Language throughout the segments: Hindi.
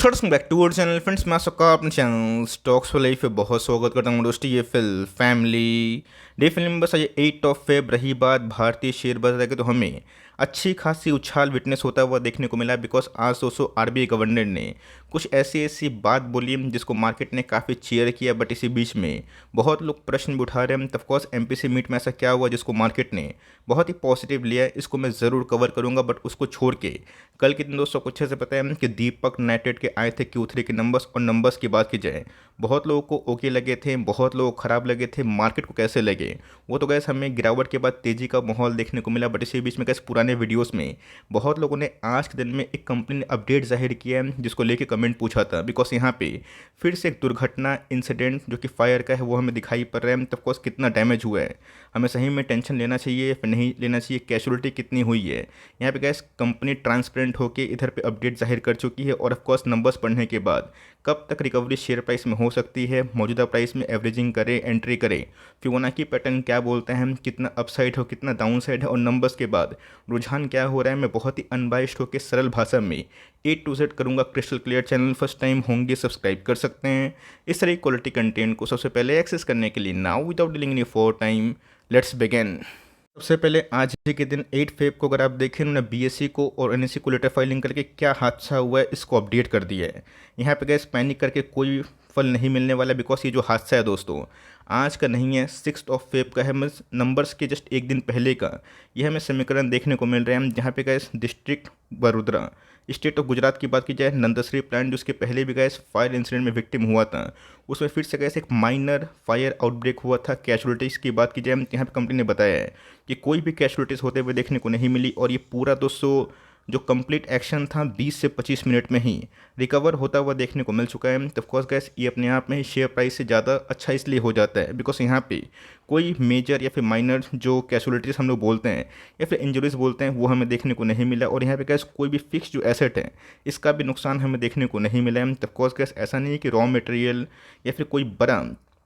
Welcome back to our channel friends. मैं सबका अपने चैनल स्टॉक्स फॉर लाइफ पे बहुत स्वागत करता हूँ दोस्तों। ये फैमिली डे फिल्म बस ये 8 रही बात भारतीय शेयर बाजार की, तो हमें अच्छी खासी उछाल विटनेस होता हुआ देखने को मिला। बिकॉज आज दोस्तों आरबीआई गवर्नर ने कुछ ऐसी ऐसी बात बोली जिसको मार्केट ने काफ़ी चीयर किया। बट इसी बीच में बहुत लोग प्रश्न भी उठा रहे हैं। ऑफकोर्स एमपीसी मीट में ऐसा क्या हुआ जिसको मार्केट ने बहुत ही पॉजिटिव लिया, इसको मैं ज़रूर कवर करूँगा। बट उसको छोड़ के कल के दिन दोस्तों को अच्छे से पता है कि दीपक नाइट्रेट के आए थे Q3 के नंबर्स। और नंबर्स की बात की जाए, बहुत लोगों को ओके लगे थे, बहुत लोगों को ख़राब लगे थे। मार्केट को कैसे लगे वो तो गैस हमें गिरावट के बाद तेज़ी का माहौल देखने को मिला। बट इसी बीच में गैस पुराने वीडियोस में बहुत लोगों ने आज के दिन में एक कंपनी ने अपडेट जाहिर किया है जिसको लेके कमेंट पूछा था। बिकॉज यहाँ पे फिर से एक दुर्घटना इंसिडेंट जो कि फायर का है वो हमें दिखाई पड़ रहा है। तो ऑफकोर्स कितना डैमेज हुआ है, हमें सही में टेंशन लेना चाहिए फिर नहीं लेना चाहिए, कैजुअलिटी कितनी हुई है। यहाँ पे गैस कंपनी ट्रांसपेरेंट होकर इधर पे अपडेट जाहिर कर चुकी है। और ऑफकोर्स नंबर्स पढ़ने के बाद कब तक रिकवरी शेयर प्राइस में हो सकती है, मौजूदा प्राइस में एवरेजिंग करे, एंट्री करे, फिबोनाची पैटर्न क्या बोलते हैं, कितना अपसाइड हो कितना डाउन साइड है, और नंबर्स के बाद रुझान क्या हो रहा है, मैं बहुत ही अनबाइस्ड होकर सरल भाषा में A to Z करूँगा crystal clear. Channel first time होंगे सब्सक्राइब कर सकते हैं इस तरह क्वालिटी कंटेंट को सबसे पहले एक्सेस करने के लिए। Now without dealing any for time let's begin. सबसे पहले आज ही के दिन 8 फेब को अगर आप देखें, उन्होंने बीएससी को और एनएससी को लेटर फाइलिंग करके क्या हादसा हुआ है इसको अपडेट कर दिया है। यहाँ पे गैस पैनिक करके कोई फल नहीं मिलने वाला। बिकॉज ये जो हादसा है दोस्तों आज का नहीं है, 6 फेब का है, मीन्स नंबर्स के जस्ट एक दिन पहले का। यह हमें समीकरण देखने को मिल रहे हैं जहाँ पे gas district Vadodara state of Gujarat की बात की जाए, नंदश्री प्लांट जो उसके पहले भी गैस फायर इंसिडेंट में विक्टिम हुआ था, उसमें फिर से गैस एक माइनर फायर आउटब्रेक हुआ था। कैजुअलिटीज़ की बात की जाए यहाँ पे कंपनी ने बताया है कि कोई भी कैजुअलिटीज़ होते हुए देखने को नहीं मिली। और ये पूरा दोस्तों जो कंप्लीट एक्शन था 20 से 25 मिनट में ही रिकवर होता हुआ देखने को मिल चुका है। तो ऑफकोर्स गैस ये अपने आप में ही शेयर प्राइस से ज़्यादा अच्छा इसलिए हो जाता है बिकॉज यहाँ पे कोई मेजर या फिर माइनर जो कैजुअलिटीज़ हम लोग बोलते हैं या फिर इंजरीज बोलते हैं वो हमें देखने को नहीं मिला। और यहाँ पे गैस कोई भी फिक्स जो एसेट है इसका भी नुकसान हमें देखने को नहीं मिला है। तो ऑफकोर्स गैस ऐसा नहीं है कि रॉ मटेरियल या फिर कोई बड़ा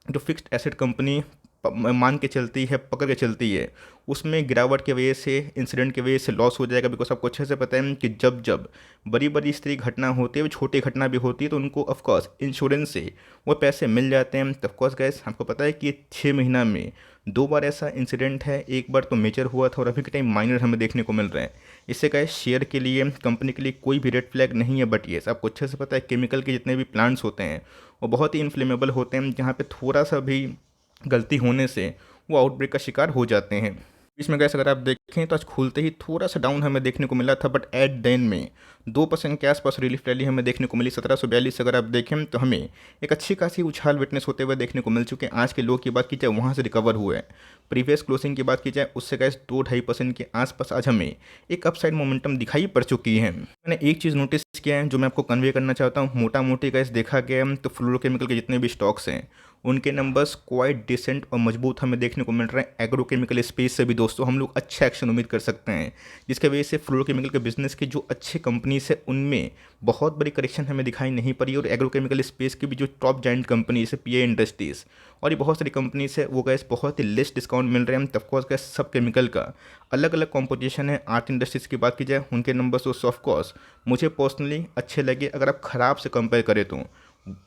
जो फिक्स्ड एसेट कंपनी मान के चलती है, पकड़ के चलती है, उसमें गिरावट की वजह से, इंसिडेंट की वजह से लॉस हो जाएगा। बिकॉज आपको अच्छे से पता है कि जब जब बड़ी बड़ी इस तरह की घटना होती है, वो छोटी घटना भी होती है, तो उनको ऑफकोर्स इंश्योरेंस से वो पैसे मिल जाते हैं। तो ऑफकोर्स गैस आपको पता है कि 6 महीना में 2 बार ऐसा इंसिडेंट है, एक बार तो मेजर हुआ था और अभी के टाइम माइनर हमें देखने को मिल रहा है। इससे गैस शेयर के लिए, कंपनी के लिए कोई भी रेड फ्लैग नहीं है। बट ये आपको अच्छे से पता है केमिकल के जितने भी प्लांट्स होते हैं वो बहुत ही इन्फ्लेमेबल होते हैं, जहाँ पे थोड़ा सा भी गलती होने से वो आउटब्रेक का शिकार हो जाते हैं। इसमें गैस अगर आप देखें तो आज खुलते ही थोड़ा सा डाउन हमें देखने को मिला था। बट एट देन में 2% के आसपास रिलीफ रैली हमें देखने को मिली। 1742 अगर आप देखें तो हमें एक अच्छी खासी उछाल विटनेस होते हुए देखने को मिल चुके हैं। आज के लो की बात की जाए वहाँ से रिकवर हुआ है। प्रीवियस क्लोजिंग की बात की जाए उससे गैस 2-2.5% के आसपास आज हमें एक अपसाइड मोमेंटम दिखाई पड़ चुकी है। मैंने एक चीज़ नोटिस किया है जो मैं आपको कन्वे करना चाहता हूँ। मोटा मोटी गैस देखा गया है तो फ्लोरोकेमिकल के जितने भी स्टॉक्स हैं उनके नंबर्स क्वाइट डिसेंट और मजबूत हमें देखने को मिल रहे हैं। एग्रोकेमिकल स्पेस से भी दोस्तों हम लोग अच्छा एक्शन उम्मीद कर सकते हैं, जिसके वजह से फ्लोरोकेमिकल के बिजनेस की जो अच्छे कंपनीज है उनमें बहुत बड़ी करेक्शन हमें दिखाई नहीं पड़ी। और एग्रोकेमिकल स्पेस की भी जो टॉप जाइंट कंपनी जैसे पीए इंडस्ट्रीज़ और ये बहुत सारी कंपनीज है वो गैस बहुत ही लेस डिस्काउंट मिल रहे हैं। ऑफकोर्स गैस सब केमिकल का अलग अलग कॉम्पोजिशन है। आर्ट इंडस्ट्रीज़ की बात की जाए उनके नंबर्स तो ऑफकोर्स मुझे पर्सनली अच्छे लगे। अगर आप ख़राब से कंपेयर करें तो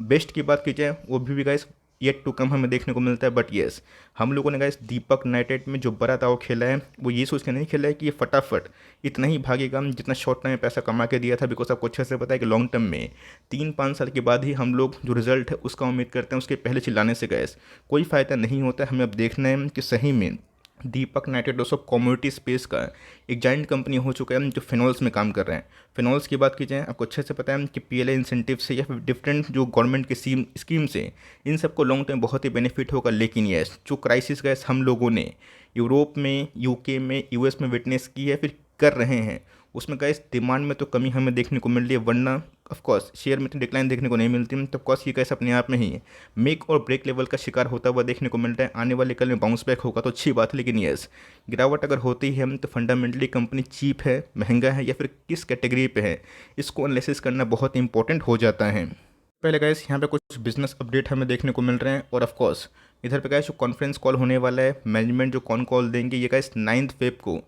बेस्ट की बात की जाए वो भी गैस येट टू कम हमें देखने को मिलता है। बट येस हम लोगों ने गाइस दीपक नाइट्रेट में जो बड़ा दाव खेला है वो ये सोच के नहीं खेला है कि ये फटाफट इतना ही भागेगा जितना शॉर्ट टाइम में पैसा कमा के दिया था। बिकॉज आपको अच्छे से पता है कि लॉन्ग टर्म में 3-5 साल के बाद ही हम लोग जो रिजल्ट है उसका उम्मीद करते हैं। उसके पहले चिल्लाने से गैस कोई फ़ायदा नहीं होता है। हमें अब देखना है कि सही में दीपक नाइट्रेट दोस्तों कम्युनिटी स्पेस का एक जाइंट कंपनी हो चुका है जो फिनॉल्स में काम कर रहे हैं। फिनॉल्स की बात की जाए आपको अच्छे से पता है कि पीएलआई इंसेंटिव से या फिर डिफरेंट जो गवर्नमेंट की स्कीम से इन सबको लॉन्ग टर्म बहुत ही बेनिफिट होगा। लेकिन ये जो क्राइसिस गैस हम लोगों ने यूरोप में, यूके में, यूएस में विटनेस की है फिर कर रहे हैं, उसमें गैस डिमांड में तो कमी हमें देखने को मिल रही है, वरना ऑफकोर्स शेयर में तो डिक्लाइन देखने को नहीं मिलती। तो ऑफकोर्स ये गैस अपने आप में ही मेक और ब्रेक लेवल का शिकार होता हुआ देखने को मिल रहा है। आने वाले कल में बाउंस बैक होगा तो अच्छी बात है। लेकिन यस गिरावट अगर होती है तो फंडामेंटली कंपनी चीप है, महंगा है या फिर किस कैटेगरी पे है, इसको एनालिसिस करना बहुत इंपॉर्टेंट हो जाता है। पहले गैस यहाँ पे कुछ बिजनेस अपडेट हमें देखने को मिल रहे हैं। और ऑफकोर्स इधर पे गैस जो कॉन्फ्रेंस कॉल होने वाला है, मैनेजमेंट जो कॉल देंगे ये गैस 9 फेब को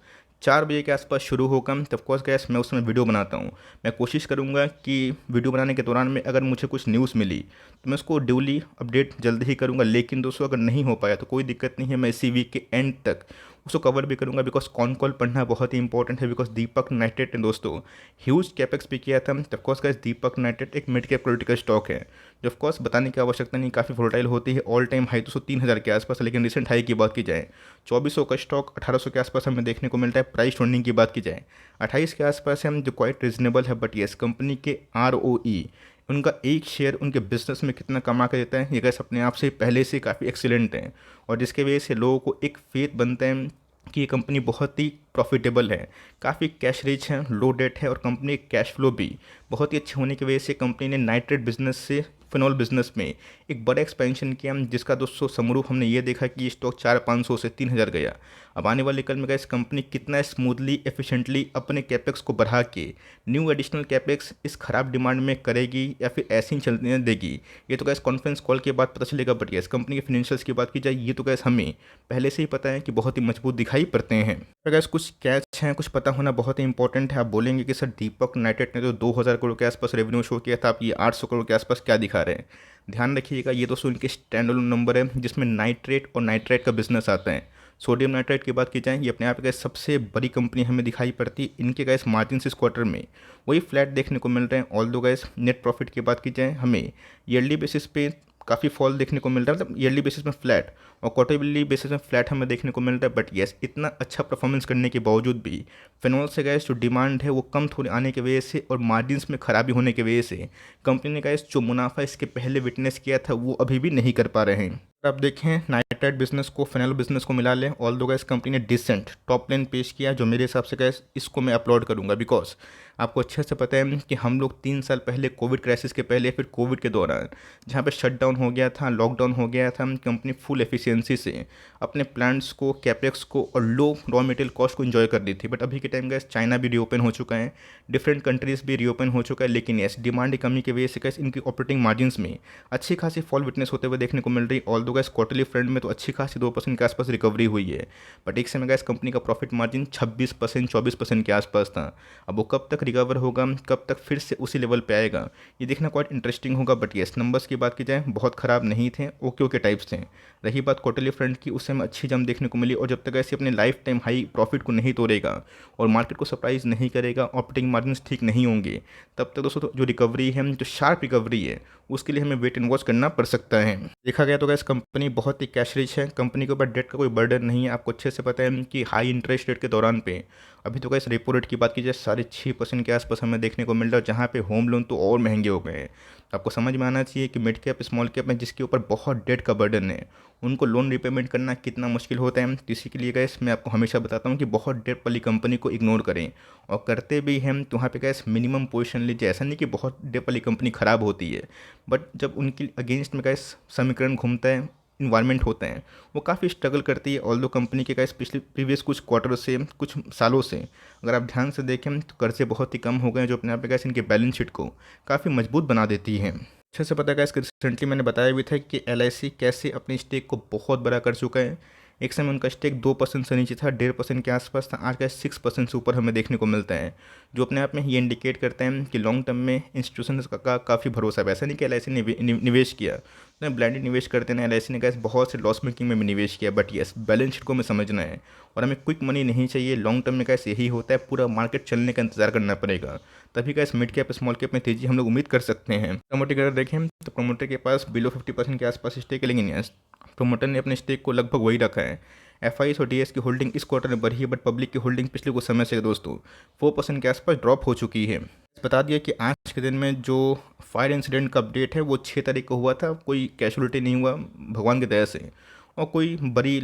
4 बजे के आसपास शुरू होगा, तब कोर्स गैस मैं उस समय वीडियो बनाता हूँ। मैं कोशिश करूँगा कि वीडियो बनाने के दौरान में अगर मुझे कुछ न्यूज़ मिली तो मैं उसको ड्यूली अपडेट जल्दी ही करूँगा। लेकिन दोस्तों अगर नहीं हो पाया तो कोई दिक्कत नहीं है, मैं इसी वीक के एंड तक उसको कवर भी करूँगा। बिकॉज कॉन कॉल पढ़ना बहुत ही इंपॉर्टेंट है। बिकॉज दीपक नाइट्रेट ने दोस्तों ह्यूज कैपेक्स भी किया था। Of course guys Deepak nitrate एक मिड कैप क्रिटिकल स्टॉक है जो ऑफ कोर्स बताने की आवश्यकता नहीं, काफ़ी वोलेटाइल होती है। ऑल टाइम हाई दोस्तों 3,000 के आसपास है, लेकिन रिसेंट हाई की बात की जाए 2400 का स्टॉक 1800 के आसपास हमें देखने को मिलता है। प्राइस ट्रेंडिंग की बात की जाए 28 के आसपास है, हम जो क्वाइट रिजनेबल है। बट येस कंपनी के ROE उनका एक शेयर उनके बिजनेस में कितना कमा कर देता है, ये गैस अपने आप से पहले से काफ़ी एक्सीलेंट है। और जिसके वजह से लोगों को एक फेथ बनता है कि ये कंपनी बहुत ही प्रॉफिटेबल है, काफ़ी कैश रिच है, लो डेट है और कंपनी कैश फ्लो भी बहुत ही अच्छे होने की वजह से कंपनी ने नाइट्रेट बिजनेस से फिनॉल बिजनेस में एक बड़ा एक्सपेंशन किया, जिसका दोस्तों समरूप हमने ये देखा कि ये स्टॉक 4,500 से 3,000 गया। अब आने वाले कल में गैस कंपनी कितना स्मूथली एफिशिएंटली अपने कैपेक्स को बढ़ा के न्यू एडिशनल कैपेक्स इस खराब डिमांड में करेगी या फिर ऐसे ही चलने देगी, ये तो गैस कॉन्फ्रेंस कॉल के बाद पता चलेगा। बट यस कंपनी के फाइनेंशियल्स की बात की जाए ये तो गैस हमें पहले से ही पता है कि बहुत ही मजबूत दिखाई पड़ते हैं। तो गैस कुछ कैच हैं, कुछ पता होना बहुत ही इंपॉर्टेंट है। आप बोलेंगे कि सर दीपक नाइट्रेट ने तो 2,000 करोड़ के आसपास रेवेन्यू शो किया था, आप ये 800 करोड़ के आसपास क्या दिखा रहे हैं। ध्यान रखिएगा ये दोस्तों इनके स्टैंड अलोन नंबर है जिसमें नाइट्रेट और नाइट्राइट का बिजनेस आता है। सोडियम नाइट्राइट की बात की जाए ये अपने आप गैस सबसे बड़ी कंपनी हमें दिखाई पड़ती है। इनके गैस मार्जिन इस क्वार्टर में वही फ्लैट देखने को मिल रहे हैं। ऑल दो गैस नेट प्रॉफिट की बात की जाए हमें ईयरली बेसिस पे काफ़ी फॉल देखने को मिल रहा है, मतलब ईयरली बेसिस में फ्लैट और क्वार्टरली बेसिस में फ्लैट हमें देखने को मिल रहा है। बट येस इतना अच्छा परफॉर्मेंस करने के बावजूद भी फिनॉल से गैस जो डिमांड है वो कम थोड़ी आने की वजह से और मार्जिन्स में खराबी होने की वजह से कंपनी ने गैस जो मुनाफा इसके पहले विटनेस किया था वो अभी भी नहीं कर पा रहे हैं। आप देखें नाइट्राइट बिजनेस को फिनॉल बिजनेस को मिला लें, ऑल दो गैस कंपनी ने डिसेंट टॉप लाइन पेश किया जो मेरे हिसाब से गैस इसको मैं अपलोड करूंगा। बिकॉज आपको अच्छे से पता है कि हम लोग 3 साल पहले कोविड क्राइसिस के पहले फिर कोविड के दौरान जहाँ पे शटडाउन हो गया था, लॉकडाउन हो गया था, कंपनी फुल एफिशिएंसी से अपने प्लांट्स को, कैपेक्स को और लो रॉ मटेरियल कॉस्ट को एंजॉय कर दी थी। बट अभी के टाइम गैस चाइना भी रीओपन हो चुका है, डिफरेंट कंट्रीज़ भी रीओपन हो चुका है। लेकिन यस डिमांड की कमी की वजह से गैस इनकी ऑपरेटिंग मार्जिन्स में अच्छी खासी फॉल विटनेस होते हुए देखने को मिल रही है। ऑल दो गैस क्वार्टरली फ्रंट में तो अच्छी खासी 2% के आसपास रिकवरी हुई है। बट एक समय गैस कंपनी का प्रॉफिट मार्जिन 26% 24% के आसपास था। अब वो कब तक रिकवर होगा, कब तक फिर से उसी लेवल पे आएगा, ये देखना क्वाइट इंटरेस्टिंग होगा। बट येस नंबर्स की बात की जाए बहुत ख़राब नहीं थे, ओके ओके टाइप्स थे। रही बात क्वार्टरली फ्रंट की, उस समय अच्छी जम देखने को मिली। और जब तक ऐसे अपने लाइफ टाइम हाई प्रॉफिट को नहीं तोड़ेगा और मार्केट को सरप्राइज नहीं करेगा, ऑपरेटिंग मार्जिन ठीक नहीं होंगे, तब तक दोस्तों जो रिकवरी है, जो शार्प रिकवरी है, उसके लिए हमें वेट एंड वॉच करना पड़ सकता है। देखा गया तो गैस कंपनी बहुत ही कैश रिच है, कंपनी के ऊपर डेट का कोई बर्डन नहीं है। आपको अच्छे से पता है कि हाई इंटरेस्ट रेट के दौरान पे अभी तो गैस रेपो रेट की बात की जाए 6.5% के आसपास हमें देखने को मिल रहा है, जहाँ पे होम लोन तो और महंगे हो गए हैं। आपको समझ में आना चाहिए कि मिड कैप स्मॉल कैप में जिसके ऊपर बहुत डेट का बर्डन है उनको लोन रिपेमेंट करना कितना मुश्किल होता है। तो इसी के लिए गैस मैं आपको हमेशा बताता हूँ कि बहुत डेट वाली कंपनी को इग्नोर करें, और करते भी हम तो वहाँ पे गैस मिनिमम पोजीशन लीजिए। ऐसा नहीं कि बहुत डेट वाली कंपनी ख़राब होती है, बट जब उनकी अगेंस्ट में गैस समीकरण घूमता है, इन्वायरमेंट होते हैं, वो काफ़ी स्ट्रगल करती है। ऑल दो कंपनी के गैस पिछले प्रीवियस कुछ क्वार्टर से, कुछ सालों से अगर आप ध्यान से देखें तो कर्जे बहुत ही कम हो गए हैं, जो अपने आप गैस इनके बैलेंस शीट को काफ़ी मजबूत बना देती है। अच्छे से पता है गैस रिसेंटली मैंने बताया भी था कि LIC कैसे अपनी स्टेक को बहुत बड़ा कर चुका है। एक समय उनका स्टेक 2% से नीचे था, 1.5% के आसपास था, आज का 6% से ऊपर हमें देखने को मिलता है, जो अपने आप में ये इंडिकेट करता है कि लॉन्ग टर्म में इंस्टीट्यूशन का काफ़ी भरोसा है। ऐसा नहीं कि LIC ने निवेश किया तो ब्लाइंड निवेश करते हैं, LIC ने गैस बहुत से लॉस मेकिंग में भी निवेश किया। बट यस बैलेंस शीट को हमें समझना है और हमें क्विक मनी नहीं चाहिए। लॉन्ग टर्म में गैस यही होता है, पूरा मार्केट चलने का इंतजार करना पड़ेगा, तभी gas mid cap small cap में तेजी हम लोग उम्मीद कर सकते हैं। प्रमोटर अगर देखें तो प्रमोटर के पास बिलो 50% के आसपास स्टेक है, लेकिन यस प्रमोटर ने अपने स्टेक को लगभग वही रखा है। FIs और DS की होल्डिंग इस क्वार्टर में बढ़ी है, बट पब्लिक की होल्डिंग पिछले कुछ समय से दोस्तों 4% के आसपास ड्रॉप हो चुकी है। बता दिया कि आज के दिन में जो फायर इंसिडेंट का अपडेट है वो 6 तारीख को हुआ था, कोई कैजुअलिटी नहीं हुआ भगवान की दया से, और कोई बड़ी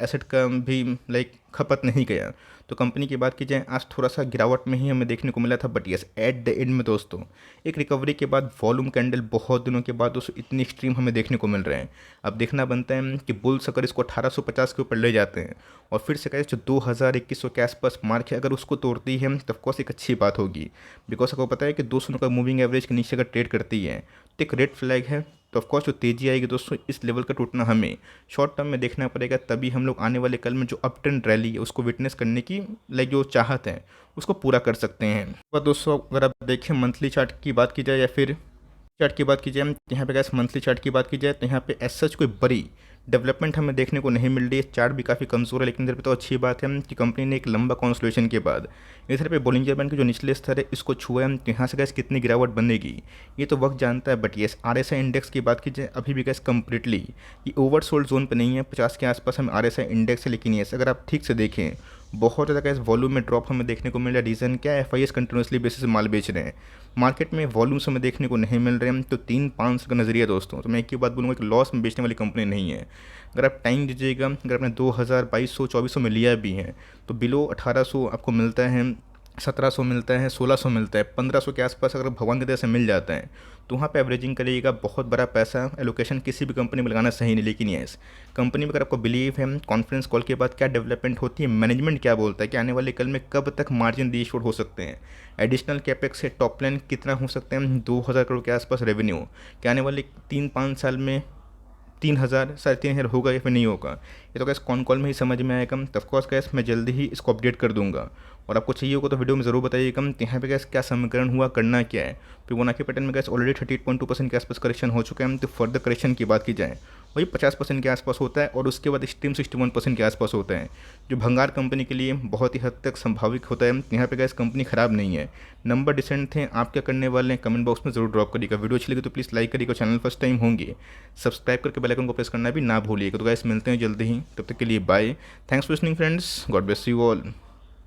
एसेट का भी खपत नहीं गया। तो कंपनी की बात की जाए आज थोड़ा सा गिरावट में ही हमें देखने को मिला था। But yes at the end में दोस्तों एक रिकवरी के बाद वॉल्यूम कैंडल बहुत दिनों के बाद दोस्तों इतनी एक्सट्रीम हमें देखने को मिल रहे हैं। अब देखना बनता है कि बुल्स अगर इसको 1850 के ऊपर ले जाते हैं और फिर से कहें जो 2000-2100 के आसपास मार्क है अगर उसको तोड़ती है तो ऑफकोर्स एक अच्छी बात होगी। बिकॉज आपको पता है कि 200 का मूविंग एवरेज के नीचे अगर ट्रेड करती है तो एक रेड फ्लैग है। तो ऑफकोर्स जो तेज़ी आएगी दोस्तों, इस लेवल का टूटना हमें शॉर्ट टर्म में देखना पड़ेगा, तभी हम लोग आने वाले कल में जो अप ट्रेंड रैली है उसको विटनेस करने की जो चाहत है उसको पूरा कर सकते हैं। और दोस्तों अगर आप देखें मंथली चार्ट की बात की जाए या फिर चार्ट की बात की जाए, यहाँ पे गैस मंथली चार्ट की बात की जाए तो यहाँ पे एज सच कोई बड़ी डेवलपमेंट हमें देखने को नहीं मिल रही है। चार्ट भी काफ़ी कमज़ोर है, लेकिन इधर पे तो अच्छी बात है कि कंपनी ने एक लंबा कॉन्सोलेशन के बाद इधर पे बोलिंजर बैंड के जो निचले स्तर है इसको छुआ है। तो यहाँ से गैस कितनी गिरावट बनेगी ये तो वक्त जानता है, बट येस RSI इंडेक्स की बात की जाए अभी भी गैस कंप्लीटली ये ओवरसोल्ड जोन पे नहीं है। 50 के आसपास हमें RSI इंडेक्स है, लेकिन येस अगर आप ठीक से देखें बहुत ज़्यादा गैस वॉल्यूम में ड्रॉप हमें देखने को मिल रहा है। रीज़न क्या है? FIS कंटिन्यूसली बेसिस से माल बेच रहे हैं, मार्केट में वॉल्यूम्स हमें देखने को नहीं मिल रहे हैं। तो 3-5 का नज़रिया दोस्तों, तो मैं एक ही बात बोलूँगा कि लॉस में बेचने वाली कंपनी नहीं है। अगर आप टाइम दीजिएगा, अगर आपने 2000, 2200, 2400 में लिया भी है तो बिलो 1800 आपको मिलता है, 1700 मिलता है, 1600 मिलता है, 1500 के आसपास अगर भगवान की दया से मिल जाता है तो वहाँ पे एवरेजिंग करिएगा। बहुत बड़ा पैसा एलोकेशन किसी भी कंपनी में लगाना सही नहीं, लेकिन यस कंपनी में अगर आपको बिलीव है कॉन्फ्रेंस कॉल के बाद क्या डेवलपमेंट होती है, मैनेजमेंट क्या बोलता है कि आने वाले कल में कब तक मार्जिन रीस्टोर हो सकते हैं, एडिशनल कैपेक्स से टॉप लाइन कितना हो सकते हैं, 2000 करोड़ के आसपास रेवेन्यू कि आने वाले 3-5 साल में 3000 3,500 होगा या फिर नहीं होगा, ये तो गैस कॉन कॉल में ही समझ में आएगा। तो ऑफकोर्स गैस मैं जल्दी ही इसको अपडेट कर दूंगा, और आपको चाहिए होगा तो वीडियो में ज़रूर बताइएगा यहाँ पे गैस क्या समीकरण हुआ, करना क्या है। फिबोनाची पैटर्न में गैस ऑलरेडी 38.2% के आसपास करेक्शन हो चुका है। तो फर्दर करेक्शन की बात की जाए वही 50% के आसपास होता है, और उसके बाद एक्सट्रीम 61% के आसपास होता है, जो भंगार कंपनी के लिए बहुत ही हद तक संभावित होता है। यहाँ पे गैस कंपनी खराब नहीं है, नंबर डिसेंट थे। आप क्या करने वाले हैं कमेंट बॉक्स में जरूर ड्रॉप करिएगा। वीडियो अच्छी लगी तो प्लीज़ लाइक करिएगा, चैनल फर्स्ट टाइम होंगे सब्सक्राइब करके बेल आइकन को प्रेस करना भी ना भूलिएगा। तो गैस मिलते हैं जल्दी ही, तब तक के लिए bye. Thanks for listening friends, God bless you all.